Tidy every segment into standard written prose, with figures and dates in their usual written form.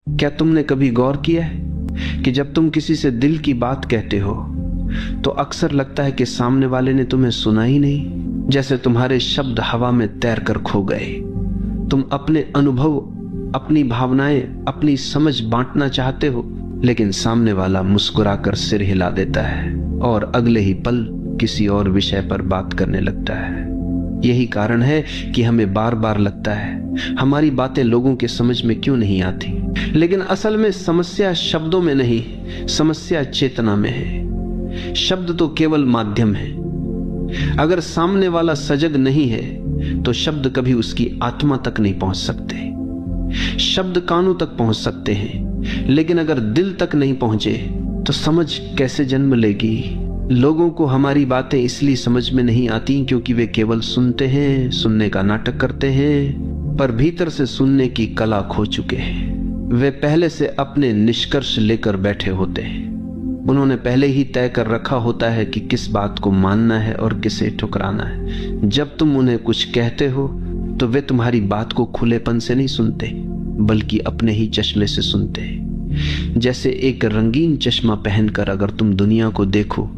क्या तुमने कभी गौर किया है कि जब तुम किसी से दिल की बात कहते हो तो अक्सर लगता है कि सामने वाले ने तुम्हें सुना ही नहीं, जैसे तुम्हारे शब्द हवा में तैर कर खो गए। तुम अपने अनुभव, अपनी भावनाएं, अपनी समझ बांटना चाहते हो, लेकिन सामने वाला मुस्कुराकर सिर हिला देता है और अगले ही पल किसी और विषय पर बात करने लगता है। यही कारण है कि हमें बार बार लगता है हमारी बातें लोगों के समझ में क्यों नहीं आती। लेकिन असल में समस्या शब्दों में नहीं, समस्या चेतना में है। शब्द तो केवल माध्यम है। अगर सामने वाला सजग नहीं है तो शब्द कभी उसकी आत्मा तक नहीं पहुंच सकते। शब्द कानों तक पहुंच सकते हैं, लेकिन अगर दिल तक नहीं पहुंचे तो समझ कैसे जन्म लेगी। लोगों को हमारी बातें इसलिए समझ में नहीं आती क्योंकि वे केवल सुनते हैं, सुनने का नाटक करते हैं, पर भीतर से सुनने की कला खो चुके हैं। वे पहले से अपने निष्कर्ष लेकर बैठे होते हैं। उन्होंने पहले ही तय कर रखा होता है कि किस बात को मानना है और किसे ठुकराना है। जब तुम उन्हें कुछ कहते हो तो वे तुम्हारी बात को खुलेपन से नहीं सुनते, बल्कि अपने ही चश्मे से सुनते हैं। जैसे एक रंगीन चश्मा पहनकर अगर तुम दुनिया को देखो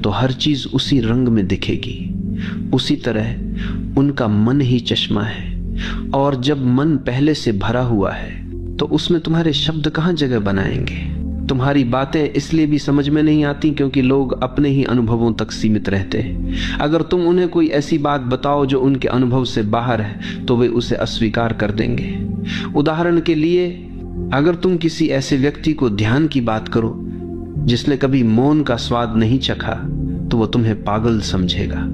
तो हर चीज उसी रंग में दिखेगी। उसी तरह उनका मन ही चश्मा है, और जब मन पहले से भरा हुआ है तो उसमें तुम्हारे शब्द कहां जगह बनाएंगे। तुम्हारी बातें इसलिए भी समझ में नहीं आती क्योंकि लोग अपने ही अनुभवों तक सीमित रहते हैं। अगर तुम उन्हें कोई ऐसी बात बताओ जो उनके अनुभव से बाहर है तो वे उसे अस्वीकार कर देंगे। उदाहरण के लिए, अगर तुम किसी ऐसे व्यक्ति को ध्यान की बात करो जिसने कभी मौन का स्वाद नहीं चखा तो वो तुम्हें पागल समझेगा।